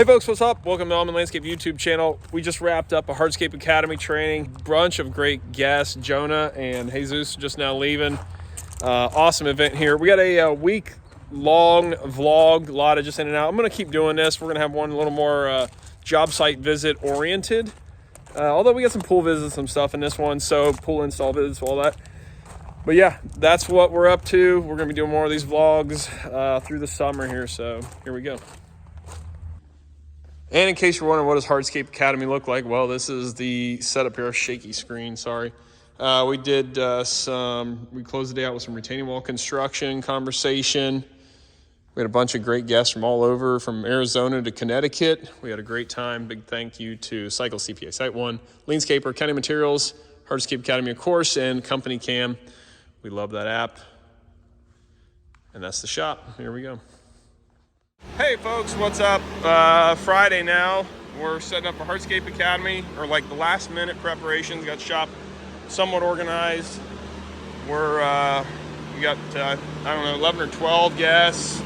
Hey folks, what's up? Welcome to Almond Landscape YouTube channel. We just wrapped up a Hardscape Academy training. Bunch of great guests. Jonah and Jesus just now leaving. Awesome event here. We got a week-long vlog, a lot of just in and out. I'm going to keep doing this. We're going to have one a little more job site visit oriented. Although we got some pool visits, some stuff in this one, so pool install visits, all that. But yeah, that's what we're up to. We're going to be doing more of these vlogs through the summer here, so here we go. And in case you're wondering, what does Hardscape Academy look like? Well, this is the setup here, a shaky screen, sorry. We did we closed the day out with some retaining wall construction, conversation. We had a bunch of great guests from all over, from Arizona to Connecticut. We had a great time. Big thank you to Cycle CPA Site One, Leanscaper, County Materials, Hardscape Academy, of course, and Company Cam. We love that app. And that's the shop. Here we go. Hey folks, what's up? Friday now. We're setting up a Hardscape Academy, or like the last minute preparations. Got shop somewhat organized. We got, I don't know, 11 or 12 guests.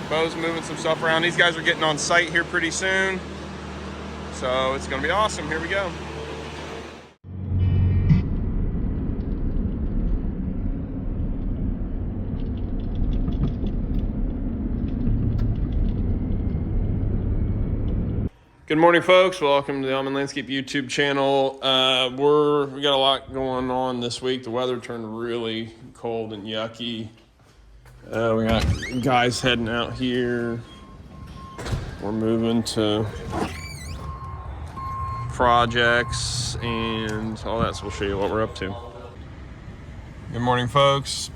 Bo's moving some stuff around. These guys are getting on site here pretty soon. So it's gonna be awesome. Here we go. Good morning, folks. Welcome to the Almond Landscape YouTube channel. We got a lot going on this week. The weather turned really cold and yucky. We got guys heading out here. We're moving to projects and all that, so we'll show you what we're up to. Good morning, folks.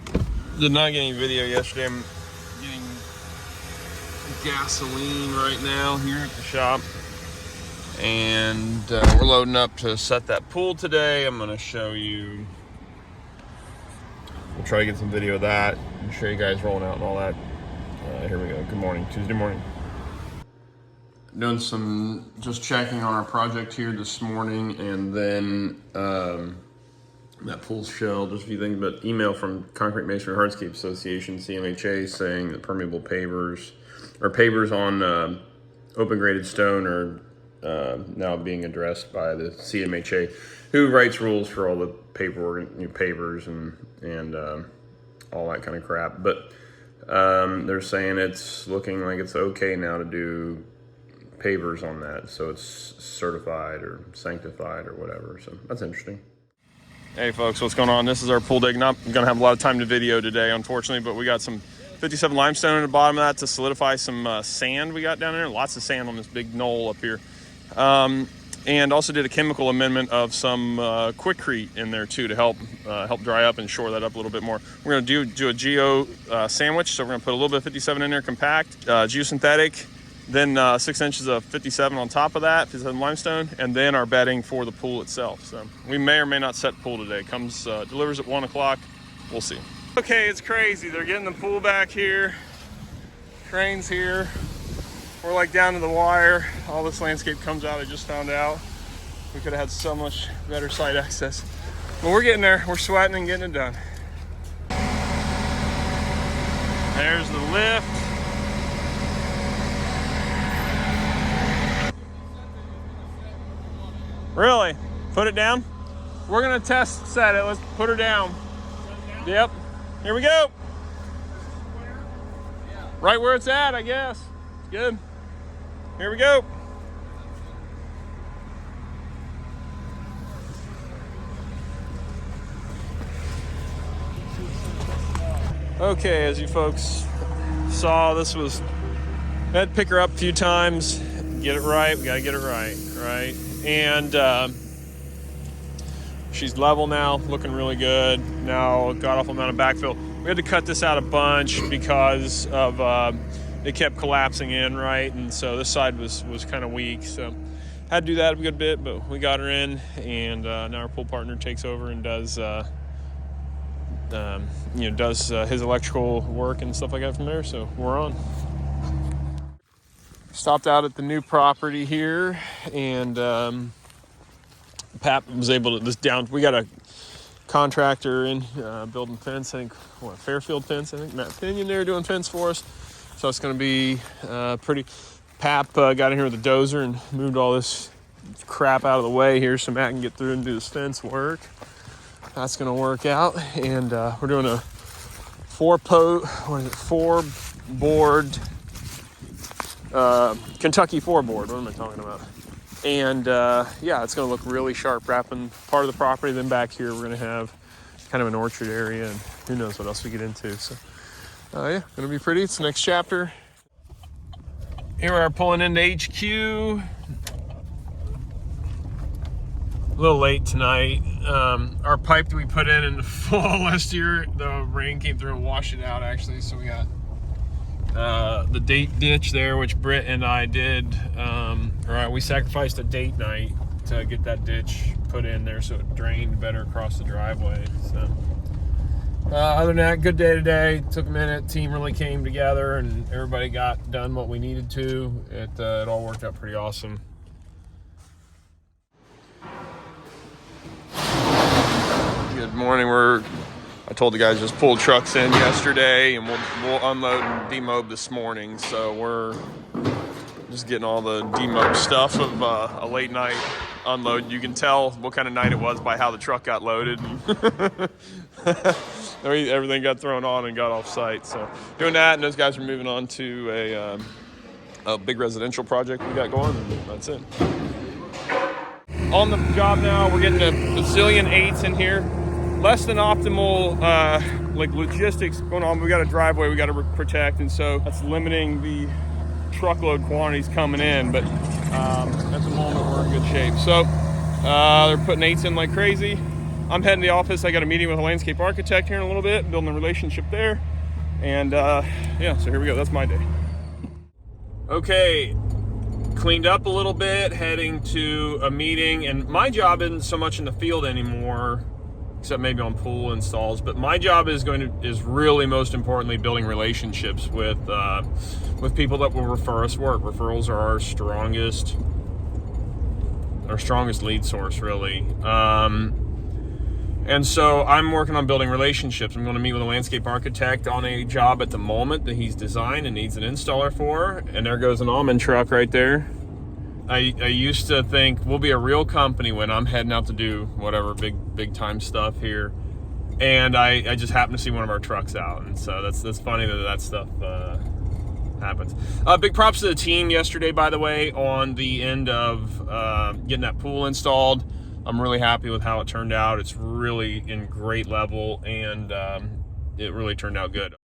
Did not get any video yesterday. I'm getting gasoline right now here at the shop. And we're loading up to set that pool today. I'm gonna show you, we'll try to get some video of that and show you guys rolling out and all that. Here we go. Good morning, Tuesday morning. Doing some just checking on our project here this morning, and then that pool shell, just a few things, but email from Concrete Masonry Hardscape Association, CMHA, saying that permeable pavers or pavers on open graded stone are now being addressed by the CMHA, who writes rules for all the paperwork, pavers and all that kind of crap. But they're saying it's looking like it's okay now to do pavers on that, so it's certified or sanctified or whatever. So that's interesting. Hey folks, what's going on? This is our pool dig. Not gonna have a lot of time to video today, unfortunately, but we got some 57 limestone at the bottom of that to solidify some sand we got down there. Lots of sand on this big knoll up here. And also did a chemical amendment of some Quikrete in there too to help dry up and shore that up a little bit more. We're going to do a geo sandwich, so we're going to put a little bit of 57 in there, compact, geosynthetic, then 6 inches of 57 on top of that, 57 limestone, and then our bedding for the pool itself. So we may or may not set pool today. Comes delivers at 1 o'clock. We'll see. Okay, it's crazy. They're getting the pool back here. Crane's here. We're like down to the wire. All this landscape comes out. I just found out. We could have had so much better site access. But we're getting there. We're sweating and getting it done. There's the lift. Really? Put it down? We're gonna test set it. Let's put her down. Yep. Here we go. Right where it's at, I guess. Good. Here we go. Okay, as you folks saw, this was, I had to pick her up a few times, get it right. We gotta get it right? And she's level now, looking really good. Now, got awful amount of backfill. We had to cut this out a bunch because of it kept collapsing in, right? And so this side was kind of weak, so had to do that a good bit, but we got her in, and now our pool partner takes over and does his electrical work and stuff like that from there. So we're on. Stopped out at the new property here, and Pat was able to we got a contractor in building fence. I think Fairfield Fence. I think Matt Pinion there doing fence for us. So it's going to be pretty Pap got in here with a dozer and moved all this crap out of the way here so Matt can get through and do his fence work. That's gonna work out. And we're doing a four board Kentucky 4-board. What am I talking about? And yeah, it's gonna look really sharp, wrapping part of the property. Then back here we're gonna have kind of an orchard area, and who knows what else we get into. So yeah, gonna be pretty. It's the next chapter. Here we are pulling into HQ. A little late tonight. Our pipe that we put in the fall last year, the rain came through and washed it out actually. So we got the date ditch there, which Britt and I did. We sacrificed a date night to get that ditch put in there so it drained better across the driveway. So other than that, good day today. Took a minute. Team really came together and everybody got done what we needed to. It all worked out pretty awesome. Good morning. I told the guys just pulled trucks in yesterday and we'll unload and demob this morning. So we're just getting all the demob stuff of a late night unload. You can tell what kind of night it was by how the truck got loaded. Everything got thrown on and got off site. So doing that, and those guys are moving on to a big residential project we got going, and that's it. On the job now, we're getting a bazillion 8s in here. Less than optimal logistics going on. We got a driveway we got to protect, and so that's limiting the truckload quantities coming in. But at the moment, we're in good shape. So they're putting 8s in like crazy. I'm heading to the office. I got a meeting with a landscape architect here in a little bit, building a relationship there. And yeah, so here we go. That's my day. Okay, cleaned up a little bit, heading to a meeting. And my job isn't so much in the field anymore, except maybe on pool installs. But my job is really most importantly building relationships with people that will refer us work. Referrals are our strongest lead source, really. And so I'm working on building relationships. I'm going to meet with a landscape architect on a job at the moment that he's designed and needs an installer for. And there goes an almond truck right there. I used to think we'll be a real company when I'm heading out to do whatever big time stuff here. And I just happened to see one of our trucks out. And so that's funny that stuff happens. Big props to the team yesterday, by the way, on the end of getting that pool installed. I'm really happy with how it turned out. It's really in great level, and it really turned out good.